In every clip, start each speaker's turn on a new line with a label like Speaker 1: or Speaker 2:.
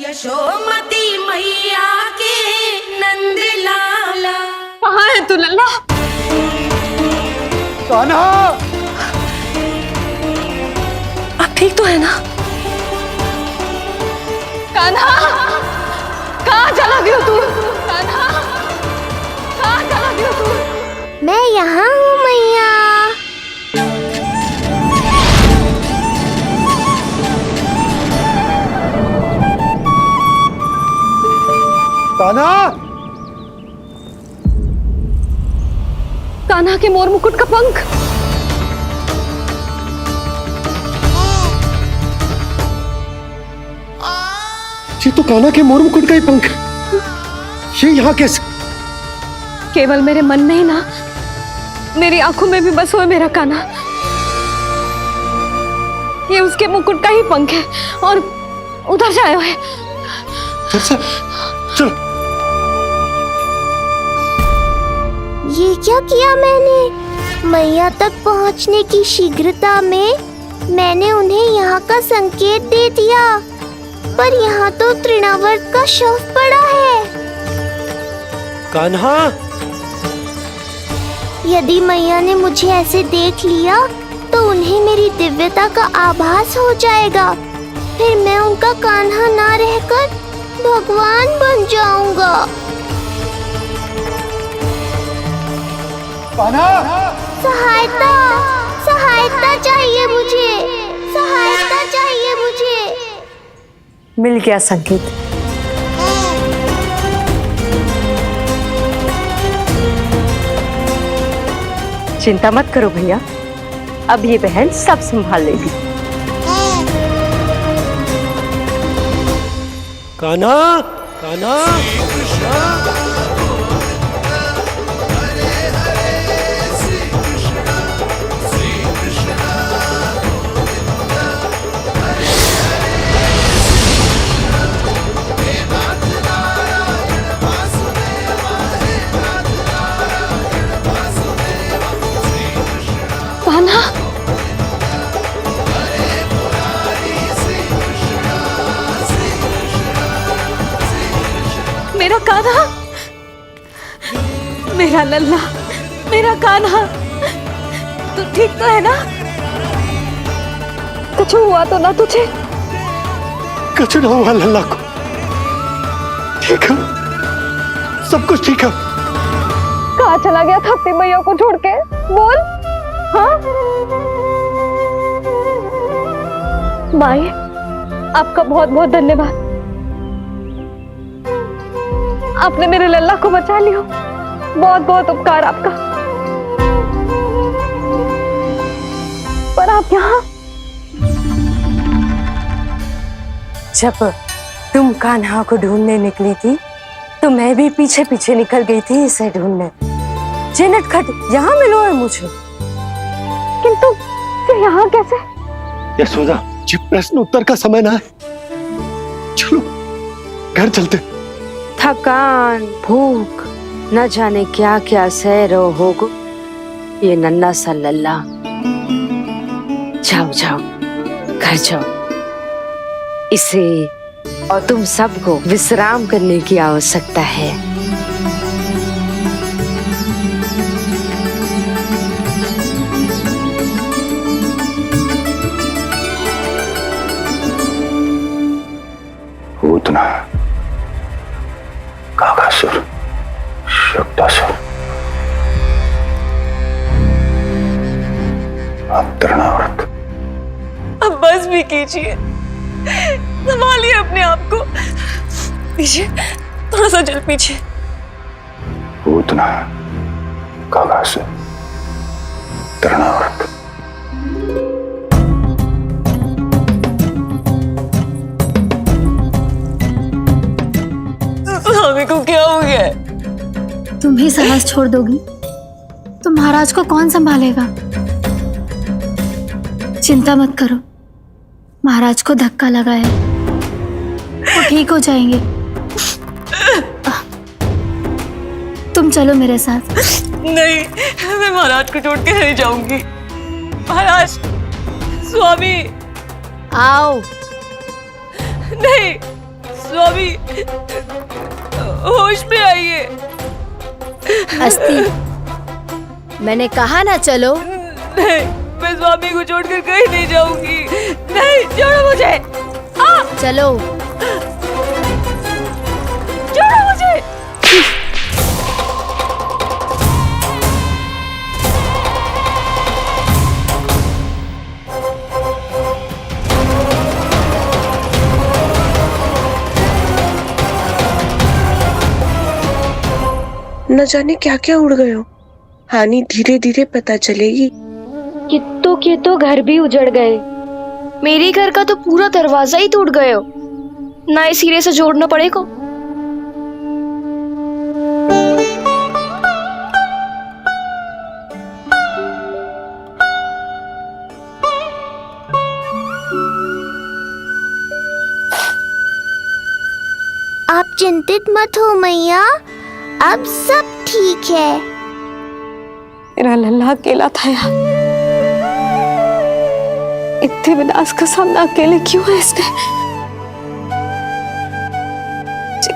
Speaker 1: यशोमती मैया के नंद लाला।
Speaker 2: कहाँ है तू लल्ला?
Speaker 3: कान्हा,
Speaker 2: आप ठीक तो है ना? कान्हा, कहाँ चला गया तू? कान्हा, कहाँ चला गया तू?
Speaker 4: मैं यहाँ हूँ मैया।
Speaker 3: कान्हा,
Speaker 2: कान्हा के मोर मुकुट का पंख।
Speaker 3: ये तो कान्हा के मोर मुकुट का ही पंख। ये यहाँ कैसे?
Speaker 2: केवल मेरे मन में ही ना, मेरी आंखों में भी बस हुआ मेरा कान्हा। ये उसके मुकुट का ही पंख है और उधर से आया है।
Speaker 3: चलो।
Speaker 4: ये क्या किया मैंने? मैया तक पहुँचने की शीघ्रता में मैंने उन्हें यहाँ का संकेत दे दिया, पर यहाँ तो तृणावर्त का शव पड़ा है।
Speaker 3: कान्हा,
Speaker 4: यदि मैया ने मुझे ऐसे देख लिया तो उन्हें मेरी दिव्यता का आभास हो जाएगा। फिर मैं उनका कान्हा ना रहकर भगवान बन जाऊंगा।
Speaker 3: कान्हा,
Speaker 4: सहायता, सहायता चाहिए मुझे, सहायता चाहिए मुझे।
Speaker 2: मिल गया संकेत। चिंता मत करो भैया, अब ये बहन सब संभाल लेगी।
Speaker 3: कान्हा, कान्हा,
Speaker 2: कान्हा, मेरा कान्हा, मेरा लल्ला, मेरा कान्हा, तू ठीक तो है ना? कुछ हुआ तो ना तुझे?
Speaker 3: कुछ ना हुआ लल्ला को। ठीक है, सब कुछ ठीक है।
Speaker 2: कहाँ चला गया था अपनी मैया को छोड़ के? बोल। हाँ माई, आपका बहुत बहुत धन्यवाद। आपने मेरे लल्ला को बचा लिया, बहुत बहुत उपकार आपका। पर आप यहाँ?
Speaker 5: जब तुम कान्हा को ढूंढने निकली थी तो मैं भी पीछे पीछे निकल गई थी इसे ढूंढने। जे नटखट यहाँ मिलो है मुझे।
Speaker 2: किंतु फिर यहाँ कैसे?
Speaker 3: यशोदा, ये प्रश्न उत्तर का समय ना है। चलो घर चलते।
Speaker 5: थकान, भूख, न जाने क्या क्या सह रहो होगो ये नन्हा सा लल्ला। जाओ जाओ, घर जाओ। इसे और तुम सबको विश्राम करने की आवश्यकता है।
Speaker 6: पूतना, काकासुर, शक्तासुर, अब तृणावर्त।
Speaker 2: अब बस भी कीजिए, संभालिए अपने आप को। पीछे, थोड़ा सा चल पीछे।
Speaker 6: पूतना, काकासुर, तृणावर्त।
Speaker 2: स्वामी को क्या हो गया?
Speaker 7: तुम ही साहस छोड़ दोगी तो महाराज को कौन संभालेगा? चिंता मत करो, महाराज को धक्का लगा है, वो ठीक हो जाएंगे। तुम चलो मेरे साथ।
Speaker 2: नहीं, मैं महाराज को छोड़ के नहीं जाऊंगी। महाराज, स्वामी,
Speaker 5: आओ।
Speaker 2: नहीं, स्वामी होश में आइए।
Speaker 8: अस्थि, मैंने कहा ना चलो।
Speaker 2: नहीं, मैं स्वामी को छोड़कर कहीं नहीं जाऊंगी। नहीं, छोड़ो मुझे।
Speaker 8: चलो।
Speaker 2: छोड़ो मुझे।
Speaker 9: न जाने क्या क्या उड़ गए हो। हानि धीरे धीरे पता चलेगी।
Speaker 5: कित्तों के तो घर भी उजड़ गए।
Speaker 8: मेरे घर का तो पूरा दरवाजा ही टूट गए हो। नए सिरे से जोड़ना पड़ेगा।
Speaker 4: आप चिंतित मत हो मैया, अब सब ठीक है।
Speaker 5: मेरा लल्ला अकेला था यार। इतने विनाश का सामना अकेले क्यों है इसने?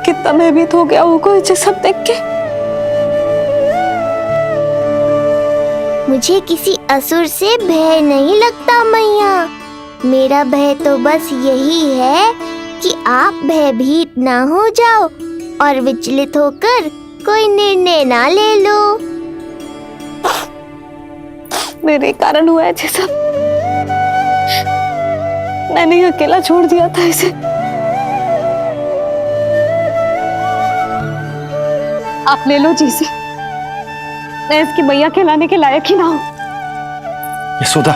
Speaker 5: कितना भयभीत हो गया होगा इसे सब देख के।
Speaker 4: मुझे किसी असुर से भय नहीं लगता मैया। मेरा भय तो बस यही है कि आप भयभीत ना हो जाओ और विचलित होकर कोई निर्णय ना ले लो।
Speaker 5: मेरे कारण हुआ है ये सब। मैंने ही अकेला छोड़ दिया था इसे। आप ले लो जी से। मैं इसकी मैया कहलाने के लायक ही ना हूं।
Speaker 3: यशोदा,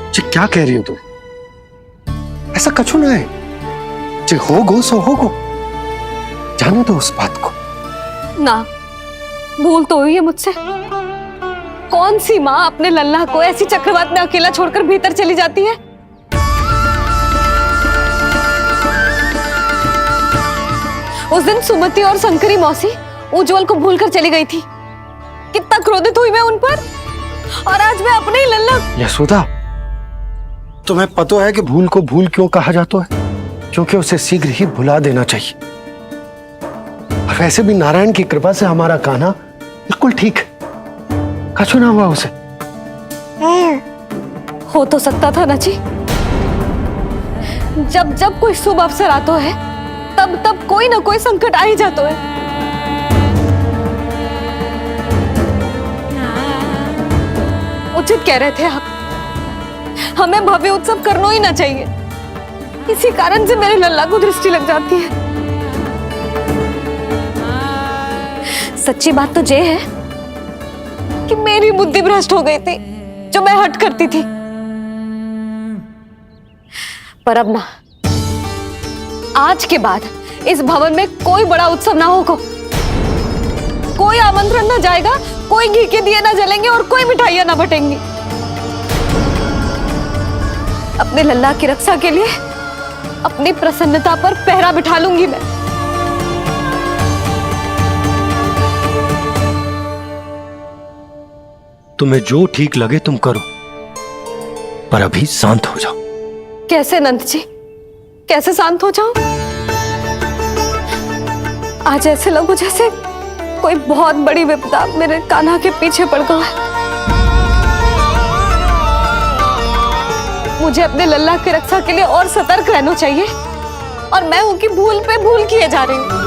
Speaker 3: ये क्या कह रही हो तुम? ऐसा कछु ना है। जे होगो सो होगो, जाने दो उस बात को।
Speaker 5: ना, भूल तो हुई है मुझसे। कौन सी माँ अपने लल्ला को ऐसी चक्रवात में अकेला छोड़कर भीतर चली जाती है? उस दिन सुमति और शंकरी मौसी उज्जवल को भूलकर चली गई थी। कितना क्रोधित हुई मैं उन पर। और आज मैं अपने ही लल्ला।
Speaker 3: यशोदा, तुम्हें पता है कि भूल को भूल क्यों कहा जाता है? क्योंकि उसे शीघ्र ही भुला देना चाहिए। और वैसे भी नारायण की कृपा से हमारा कान्हा बिल्कुल ठीक है। कछु ना हुआ उसे।
Speaker 5: हो तो सकता था ना जी। जब जब कोई शुभ अवसर आता है तब तब कोई ना कोई संकट आ ही जाता है। उचित कह रहे थे आप। हमें भव्य उत्सव करना ही ना चाहिए। इसी कारण से मेरे लल्ला को दृष्टि लग जाती है। सच्ची बात तो ये है कि मेरी बुद्धि भ्रष्ट हो गई थी जो मैं हट करती थी। पर अब ना, आज के बाद इस भवन में कोई बड़ा उत्सव ना होगा। कोई आमंत्रण ना जाएगा, कोई घी के दिए ना जलेंगे और कोई मिठाइयां ना बटेंगी। अपने लल्ला की रक्षा के लिए अपनी प्रसन्नता पर पहरा बिठा लूंगी मैं।
Speaker 3: तुम्हें जो ठीक लगे तुम करो, पर अभी शांत हो जाओ।
Speaker 5: कैसे नंद जी, कैसे शांत हो जाऊं? आज ऐसे लगो जैसे कोई बहुत बड़ी विपदा मेरे कान्हा के पीछे पड़ गया है। मुझे अपने लल्ला की रक्षा के लिए और सतर्क रहना चाहिए और मैं उनकी भूल पे भूल किए जा रही हूँ।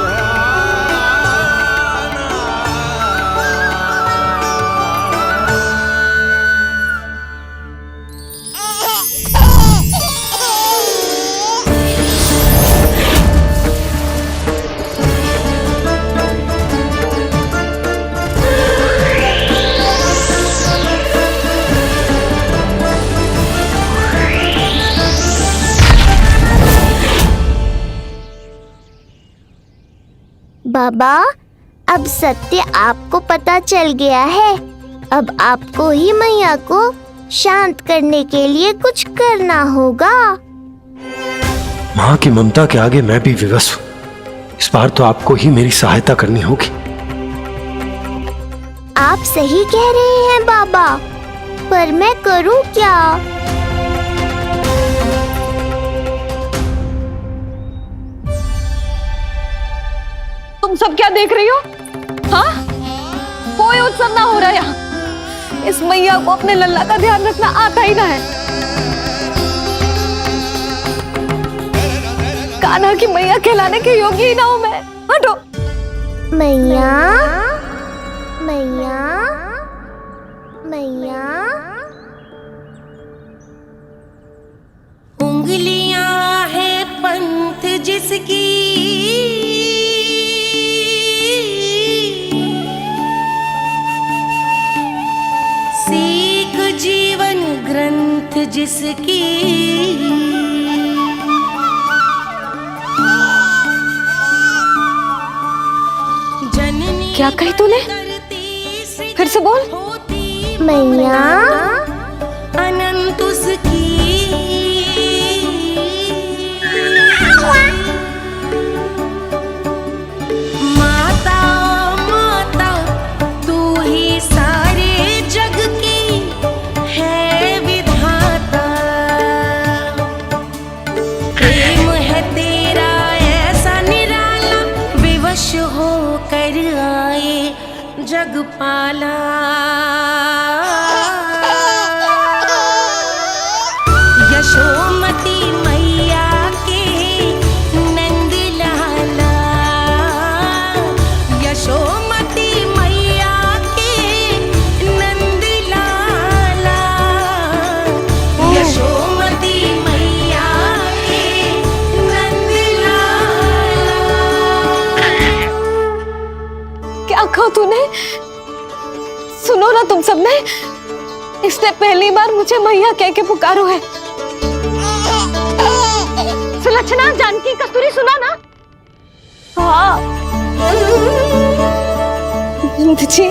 Speaker 4: बाबा, अब सत्य आपको पता चल गया है। अब आपको ही मैया को शांत करने के लिए कुछ करना होगा।
Speaker 3: माँ की ममता के आगे मैं भी विवश हूँ। इस बार तो आपको ही मेरी सहायता करनी होगी।
Speaker 4: आप सही कह रहे हैं बाबा। पर मैं करूं क्या?
Speaker 5: तुम सब क्या देख रही हो? हाँ, कोई उत्सव ना हो रहा यहाँ। इस मैया को अपने लल्ला का ध्यान रखना आता ही ना है। कान्हा की मैया कहलाने के योग्य ही ना हूं मैं। हटो।
Speaker 4: मैया, मैया, मैया।
Speaker 1: उंगलियां है पंथ जिसकी, सीख जीवन ग्रंथ जिसकी, जननी
Speaker 5: क्या कही तूने? फिर से बोल।
Speaker 4: मैया,
Speaker 1: अनंत उसकी, माता माता तू ही सारे जग की है विधाता। प्रेम है तेरा ऐसा निराला, विवश हो कर आए जग पाला। यशोमती मैया के नंद लाला, यशोमती मैया के नंद लाला, यशोमती मैया के नंद लाला।
Speaker 5: क्या कहा तूने? सुनो ना तुम सबने, इसने पहली बार मुझे मैया कह के पुकारो है। सुलक्षणा, जानकी, कस्तूरी, सुना ना? हाँ जी,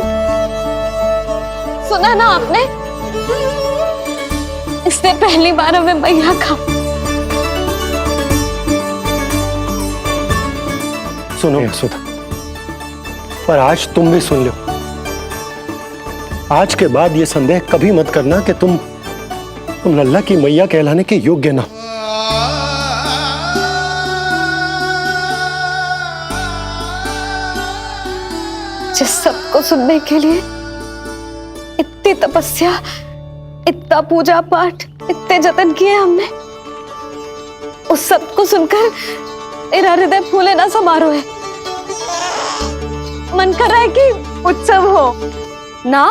Speaker 5: सुना ना आपने? इसने पहली बार हमें मैया कहा।
Speaker 3: सुनो यशोदा, पर आज तुम भी सुन लो। आज के बाद ये संदेह कभी मत करना कि तुम लल्ला की मैया कहलाने के योग्य ना।
Speaker 5: जिस सबको सुनने के लिए इतनी तपस्या, इतना पूजा पाठ, इतने जतन किए हमने, उस सब को सुनकर मेरा हृदय फूले ना समारो है। मन कर रहा है कि उत्सव हो ना,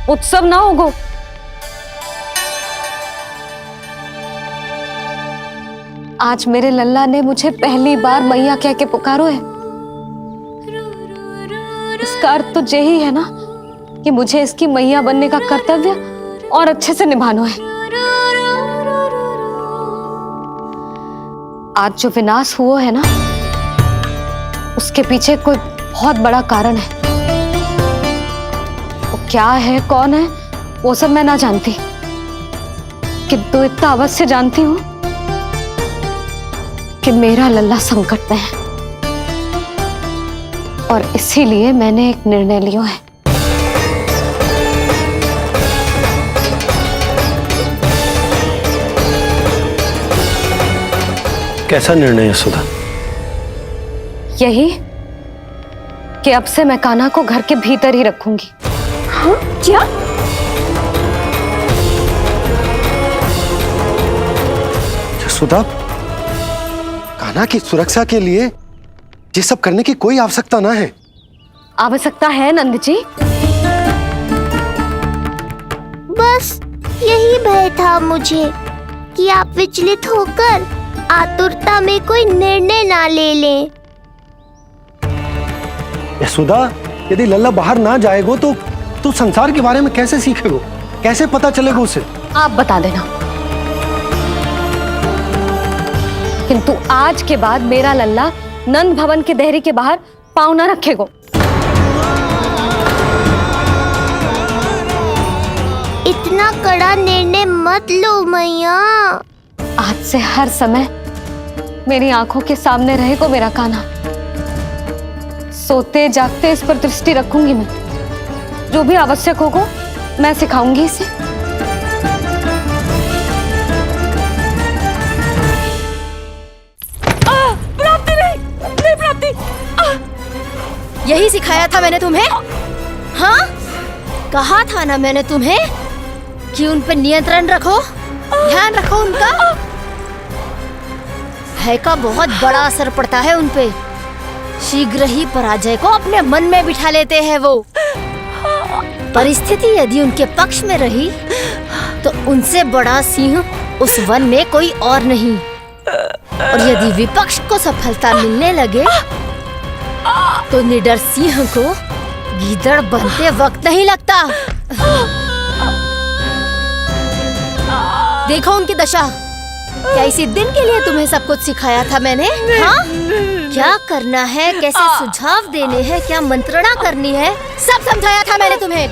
Speaker 5: उत्सव ना होगो। आज मेरे लल्ला ने मुझे पहली बार मैया कह के पुकारो है। इसका अर्थ तो यही है ना कि मुझे इसकी मैया बनने का कर्तव्य और अच्छे से निभाना है। आज जो विनाश हुआ है ना, उसके पीछे कोई बहुत बड़ा कारण है। वो क्या है, कौन है, वो सब मैं ना जानती, किंतु इतना अवश्य जानती हूं कि मेरा लल्ला संकट में है, और इसीलिए मैंने एक निर्णय लिया है।
Speaker 3: कैसा निर्णय यशोदा?
Speaker 5: यही कि अब से मैं कान्हा को घर के भीतर ही रखूंगी।
Speaker 4: हाँ? क्या?
Speaker 3: यशोदा, कान्हा की सुरक्षा के लिए ये सब करने की कोई आवश्यकता ना है।
Speaker 5: आवश्यकता है नंद जी।
Speaker 4: बस यही भय था मुझे कि आप विचलित होकर आतुरता में कोई निर्णय ना ले लें।
Speaker 3: यशोदा, यदि लल्ला बाहर ना जाएगो तो संसार के बारे में कैसे सीखेगो, कैसे पता चलेगा उसे?
Speaker 5: आप बता देना। किंतु आज के बाद मेरा लल्ला नंद भवन के देहरी के बाहर पाँव न रखेगो।
Speaker 4: इतना कड़ा निर्णय मत लो मैया।
Speaker 5: आज से हर समय मेरी आंखों के सामने रहेगो मेरा कान्हा। सोते जागते इस पर दृष्टि रखूंगी मैं। जो भी आवश्यक होगा मैं सिखाऊंगी इसे।
Speaker 2: प्राप्ति नहीं, नहीं प्राप्ति।
Speaker 4: यही सिखाया था मैंने तुम्हें। हाँ, कहा था ना मैंने तुम्हें कि उन पे नियंत्रण रखो, ध्यान रखो उनका। भय का बहुत बड़ा असर पड़ता है उन पे। शीघ्र ही पराजय को अपने मन में बिठा लेते हैं वो। परिस्थिति यदि उनके पक्ष में रही तो उनसे बड़ा सिंह उस वन में कोई और नहीं। और यदि विपक्ष को सफलता मिलने लगे तो निडर सिंह को गीदड़ बनते वक्त नहीं लगता। देखो उनकी दशा। क्या इसी दिन के लिए तुम्हें सब कुछ सिखाया था मैंने? हाँ? क्या करना है, कैसे सुझाव देने हैं, क्या मंत्रणा करनी है, सब समझाया था मैंने तुम्हें।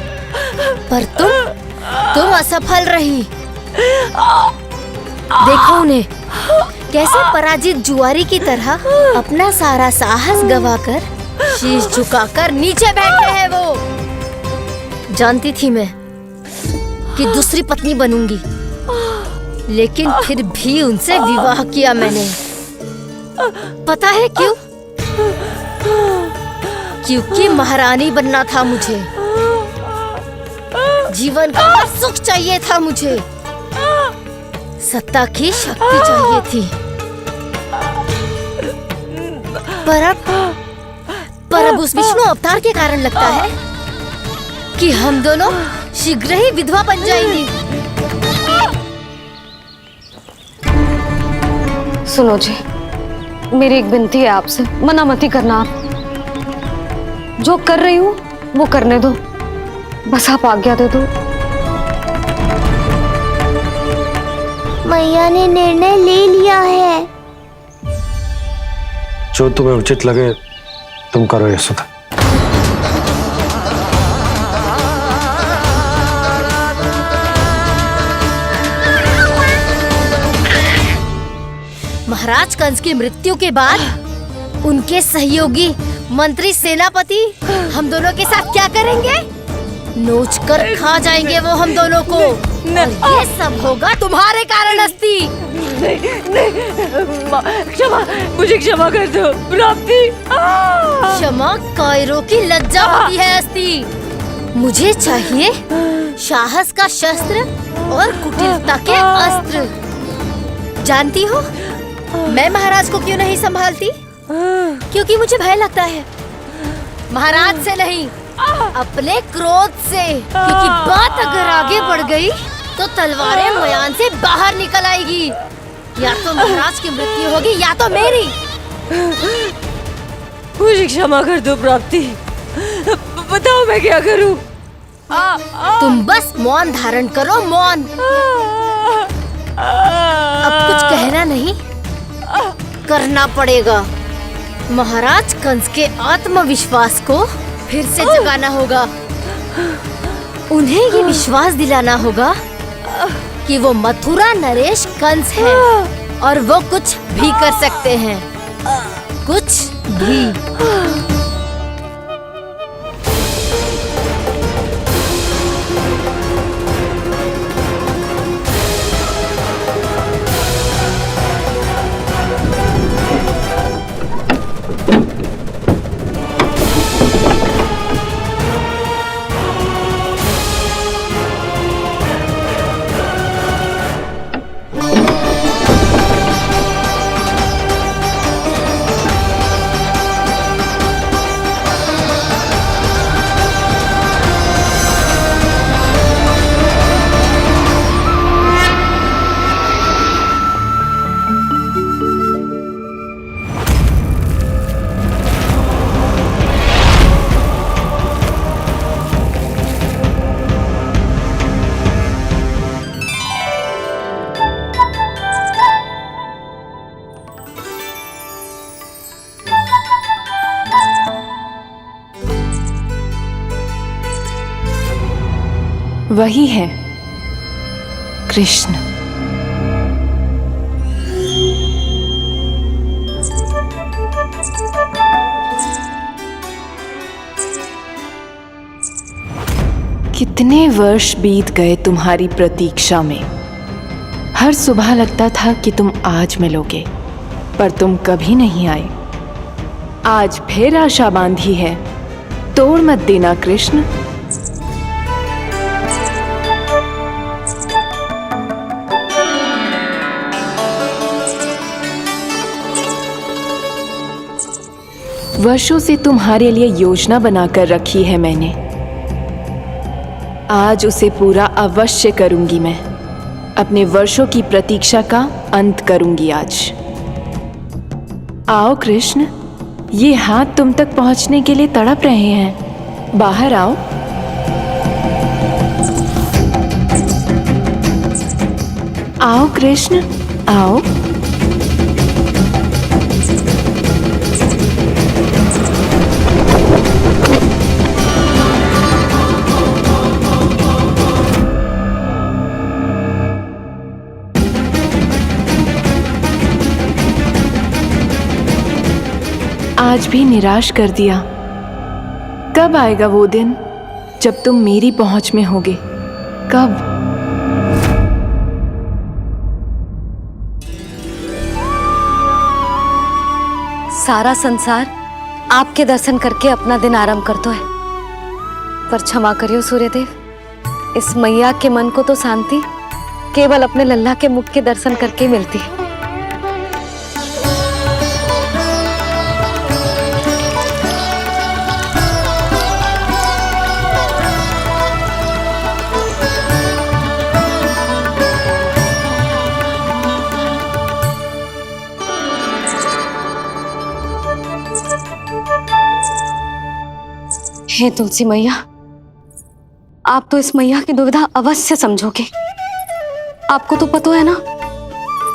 Speaker 4: पर तुम असफल रही। देखो उन्हें, कैसे पराजित जुआरी की तरह अपना सारा साहस गवाकर शीश झुकाकर नीचे बैठे हैं वो। जानती थी मैं कि दूसरी पत्नी बनूंगी, लेकिन फिर भी उनसे विवाह किया मैंने। पता है क्यों? क्योंकि महारानी बनना था मुझे। जीवन का हर सुख चाहिए था मुझे। सत्ता की शक्ति चाहिए थी। पर अब उस विष्णु अवतार के कारण लगता है कि हम दोनों शीघ्र ही विधवा बन जाएंगी।
Speaker 5: सुनो जी, मेरी एक विनती है आपसे, मना मत ही करना। आप जो कर रही हूँ वो करने दो, बस आप आज्ञा दे दो।
Speaker 4: मैया ने निर्णय ले लिया है।
Speaker 3: जो तुम्हें उचित लगे तुम करो यशोदा।
Speaker 4: महाराज कंस की मृत्यु के बाद उनके सहयोगी मंत्री सेनापति हम दोनों के साथ क्या करेंगे? नोच कर खा जाएंगे वो हम दोनों को। और ये सब होगा तुम्हारे कारण अस्ति।
Speaker 2: क्षमा, मुझे क्षमा कर दो प्राप्ति।
Speaker 4: क्षमा कायरों की लज्जा होती है अस्ति। मुझे चाहिए साहस का शस्त्र और कुटिलता के अस्त्र। जानती हो मैं महाराज को क्यों नहीं संभालती? क्योंकि मुझे भय लगता है। महाराज से नहीं, अपने क्रोध से। क्योंकि बात अगर आगे बढ़ गई तो तलवारें मयान से बाहर निकल आएगी। या तो महाराज की मृत्यु होगी या तो मेरी।
Speaker 2: मुझे क्षमा कर दो प्राप्ति। बताओ मैं क्या करूं?
Speaker 4: तुम बस मौन धारण करो, मौन। अब कुछ कहना नहीं, करना पड़ेगा। महाराज कंस के आत्मविश्वास को फिर से जगाना होगा। उन्हें ये विश्वास दिलाना होगा कि वो मथुरा नरेश कंस है और वो कुछ भी कर सकते हैं, कुछ भी।
Speaker 1: वही है कृष्ण। कितने वर्ष बीत गए तुम्हारी प्रतीक्षा में। हर सुबह लगता था कि तुम आज मिलोगे, पर तुम कभी नहीं आए। आज फिर आशा बांधी है, तोड़ मत देना कृष्ण। वर्षों से तुम्हारे लिए योजना बनाकर रखी है मैंने। आज उसे पूरा अवश्य करूंगी मैं। अपने वर्षों की प्रतीक्षा का अंत करूंगी आज। आओ कृष्ण, ये हाथ तुम तक पहुंचने के लिए तड़प रहे हैं। बाहर आओ। आओ कृष्ण, आओ। आज भी निराश कर दिया। कब आएगा वो दिन जब तुम मेरी पहुंच में होगे? कब?
Speaker 5: सारा संसार आपके दर्शन करके अपना दिन आरंभ करता है, पर क्षमा करियो सूर्यदेव, इस मैया के मन को तो शांति केवल अपने लल्ला के मुख के दर्शन करके मिलती है। हे तुलसी मैया, आप तो इस मैया की दुविधा अवश्य समझोगे। आपको तो पता है ना,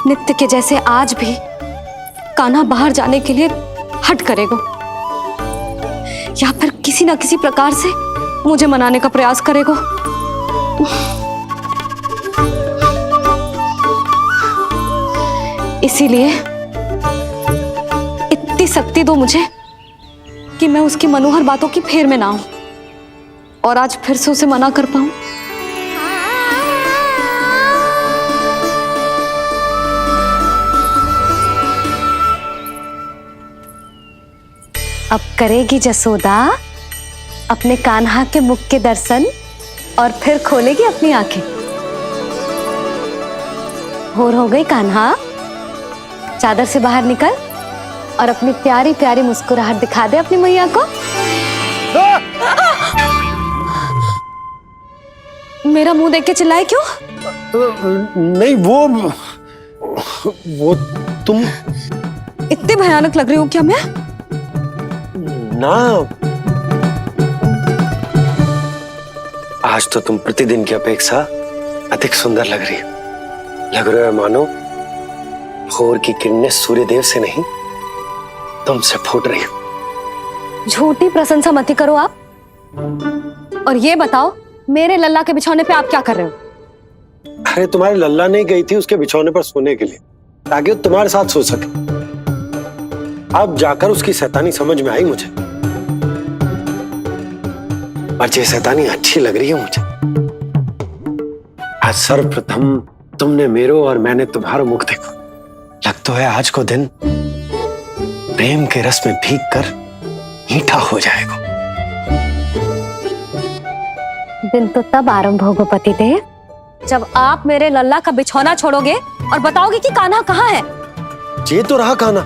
Speaker 5: नित्य के जैसे आज भी कान्हा बाहर जाने के लिए हट करेगा, या फिर किसी ना किसी प्रकार से मुझे मनाने का प्रयास करेगा। इसीलिए इतनी शक्ति दो मुझे कि मैं उसकी मनोहर बातों की फेर में ना हूं और आज फिर से उसे मना कर पाऊं। अब करेगी जसोदा अपने कान्हा के मुख के दर्शन और फिर खोलेगी अपनी आंखें। होर हो गई कान्हा, चादर से बाहर निकल और अपनी प्यारी प्यारी मुस्कुराहट दिखा दे अपनी मैया को। मेरा मुंह देख के चिल्लाए क्यों?
Speaker 3: नहीं, वो तुम
Speaker 5: इतने भयानक लग रही हो क्या मैं?
Speaker 3: ना, आज तो तुम प्रतिदिन की अपेक्षा अधिक सुंदर लग रही हो। लग रहा है मानो भोर की किरणें सूर्यदेव से नहीं, तुमसे फूट रही हो।
Speaker 5: झूठी प्रशंसा मत करो आप। और ये बताओ, मेरे लल्ला के बिछौने पे आप क्या कर रहे हो?
Speaker 3: अरे तुम्हारे लल्ला नहीं गई थी उसके बिछौने पर सोने के लिए, ताकि वो तुम्हारे साथ सो सके। अब जाकर उसकी शैतानी समझ में आई मुझे, और ये शैतानी अच्छी लग रही है मुझे। आज सर्वप्रथम तुमने मेरो और मैंने तुम्हारा मुख देखा। लग तो है आज को दिन प्रेम के रस में भीग कर मीठा हो जाएगा।
Speaker 5: दिन तो तब आरंभ होगा पतिदेव, जब आप मेरे लल्ला का बिछौना छोड़ोगे और बताओगे कि कान्हा कहाँ है।
Speaker 3: ये तो रहा कान्हा,